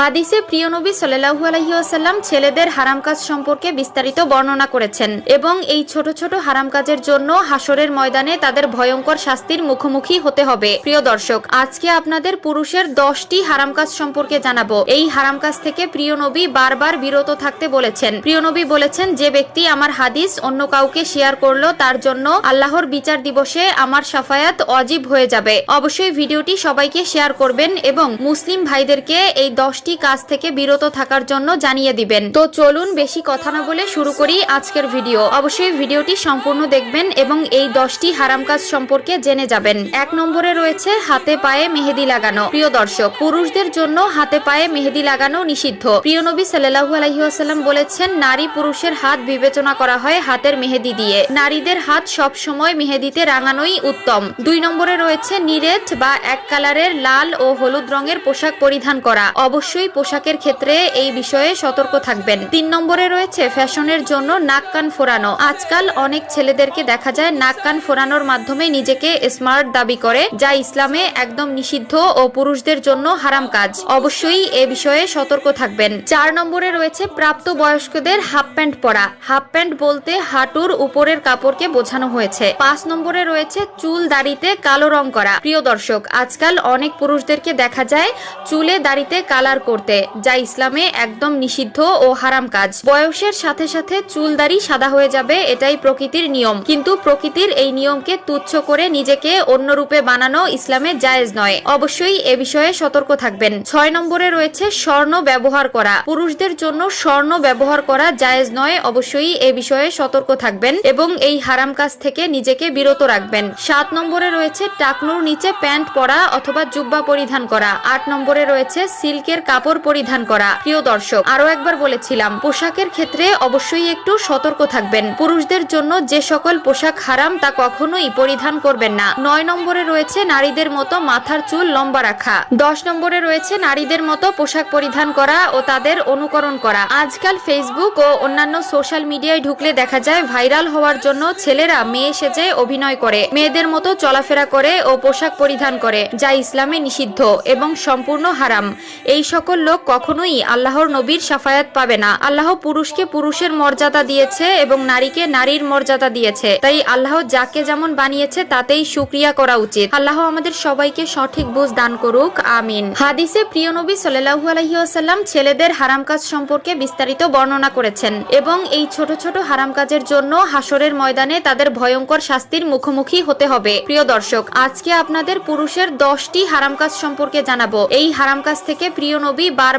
হাদিসে প্রিয় নবী সাল্লাল্লাহু আলাইহি ওয়াসাল্লাম ছেলেদের হারাম কাজ সম্পর্কে বিস্তারিত বর্ণনা করেছেন এবং এই ছোট ছোট হারাম কাজের জন্য হাসরের ময়দানে তাদের ভয়ঙ্কর শাস্তির মুখোমুখি হতে হবে। প্রিয় দর্শক, আজকে আপনাদের পুরুষের 10টি হারাম কাজ সম্পর্কে জানাবো। এই হারাম কাজ থেকে প্রিয় নবী বারবার বিরত থাকতে বলেছেন। প্রিয় নবী বলেছেন, যে ব্যক্তি আমার হাদিস অন্য কাউকে শেয়ার করলো তার জন্য আল্লাহর বিচার দিবসে আমার শাফায়াত ওয়াজিব হয়ে যাবে। অবশ্যই ভিডিওটি সবাইকে শেয়ার করবেন এবং মুসলিম ভাইদেরকে এই 10টি কাজ থেকে বিরত থাকার জন্য জানিয়ে দিবেন। তো চলুন বেশি কথা না বলে শুরু করি আজকের ভিডিও। অবশ্যই ভিডিওটি সম্পূর্ণ দেখবেন এবং এই 10টি হারাম কাজ সম্পর্কে জেনে যাবেন। 1 নম্বরে রয়েছে হাতে পায়ে মেহেদি লাগানো। প্রিয় দর্শক, পুরুষদের জন্য হাতে পায়ে মেহেদি লাগানো নিষিদ্ধ। প্রিয় নবী সাল্লাল্লাহু আলাইহি ওয়াসাল্লাম বলেছেন, নারী পুরুষের হাত বিবেচনা করা হয় হাতের মেহেদি দিয়ে। নারীদের হাত সব সময় মেহেদিতে রাঙানোই উত্তম। 2 নম্বরে রয়েছে নিরেট বা এক কালারের লাল ও হলুদ রঙের পোশাক পরিধান করা। অবশ্যই পোশাকের ক্ষেত্রে এই বিষয়ে সতর্ক থাকবেন। 3 নম্বরে রয়েছে ফ্যাশনের জন্য নাক কান ফোরানো। আজকাল অনেক ছেলেদেরকে দেখা যায় নাক কান ফোরানোর মাধ্যমে নিজেকে স্মার্ট দাবি করে, যা ইসলামে একদম নিষিদ্ধ ও পুরুষদের জন্য হারাম কাজ। অবশ্যই এ বিষয়ে সতর্ক থাকবেন। 4 নম্বরে রয়েছে প্রাপ্ত বয়স্কদের হাফ প্যান্ট পরা। হাফ প্যান্ট বলতে হাঁটুর উপরের কাপড়কে বোঝানো হয়েছে। 5 নম্বরে রয়েছে চুল দাড়িতে কালো রং করা। প্রিয় দর্শক, আজকাল অনেক পুরুষদেরকে দেখা যায় চুলে দাড়িতে কালার করতে, যা ইসলামে একদম নিষিদ্ধ ও হারাম কাজ। বয়সের সাথে সাথে চুল দাড়ি সাদা হয়ে যাবে, এটাই প্রকৃতির নিয়ম। কিন্তু প্রকৃতির এই নিয়মকে তুচ্ছ করে নিজেকে অন্য রূপে বানানো ইসলামে জায়েজ নয়। অবশ্যই এ বিষয়ে সতর্ক থাকবেন। 6 নম্বরে রয়েছে স্বর্ণ ব্যবহার করা। পুরুষদের জন্য স্বর্ণ ব্যবহার করা জায়েজ নয়। অবশ্যই এ বিষয়ে সতর্ক থাকবেন এবং এই হারাম কাজ থেকে নিজেকে বিরত রাখবেন। 7 নম্বরে রয়েছে টাকনুর নিচে প্যান্ট পরা অথবা জুব্বা পরিধান করা। 8 নম্বরে রয়েছে সিল্কের কাপড় পরিধান করা। প্রিয় দর্শক, আরো একবার বলেছিলাম, পোশাকের ক্ষেত্রে অবশ্যই একটু সতর্ক থাকবেন। পুরুষদের জন্য যে সকল পোশাক হারাম তা কখনোই পরিধান করবেন না। 9 নম্বরে রয়েছে নারীদের মতো মাথার চুল লম্বা রাখা। 10 নম্বরে রয়েছে নারীদের মতো পোশাক পরিধান করা ও তাদের অনুকরণ করা। আজকাল ফেসবুক ও অন্যান্য সোশ্যাল মিডিয়ায় ঢুকলে দেখা যায় ভাইরাল হওয়ার জন্য ছেলেরা মেয়ে সেজে অভিনয় করে, মেয়েদের মতো চলাফেরা করে ও পোশাক পরিধান করে, যা ইসলামে নিষিদ্ধ এবং সম্পূর্ণ হারাম। এই সকল লোক কখনোই আল্লাহর নবীর শাফায়াত পাবে না। আল্লাহ পুরুষকে পুরুষের মর্যাদা দিয়েছে এবং নারীকে নারীর মর্যাদা দিয়েছে। তাই আল্লাহ যাকে যেমন বানিয়েছে তাতেই শুকরিয়া করা উচিত। আল্লাহ আমাদের সবাইকে সঠিক বুঝ দান করুক, আমিন। হাদিসে প্রিয় নবী সাল্লাল্লাহু আলাইহি ওয়াসাল্লাম ছেলেদের হারাম কাজ সম্পর্কে বিস্তারিত বর্ণনা করেছেন এবং এই ছোট ছোট হারাম কাজের জন্য হাসরের ময়দানে তাদের ভয়ঙ্কর শাস্তির মুখোমুখি হতে হবে। প্রিয় দর্শক, আজকে আপনাদের পুরুষের 10টি হারাম কাজ সম্পর্কে জানাবো। এই হারাম কাজ থেকে প্রিয় নবী বারবার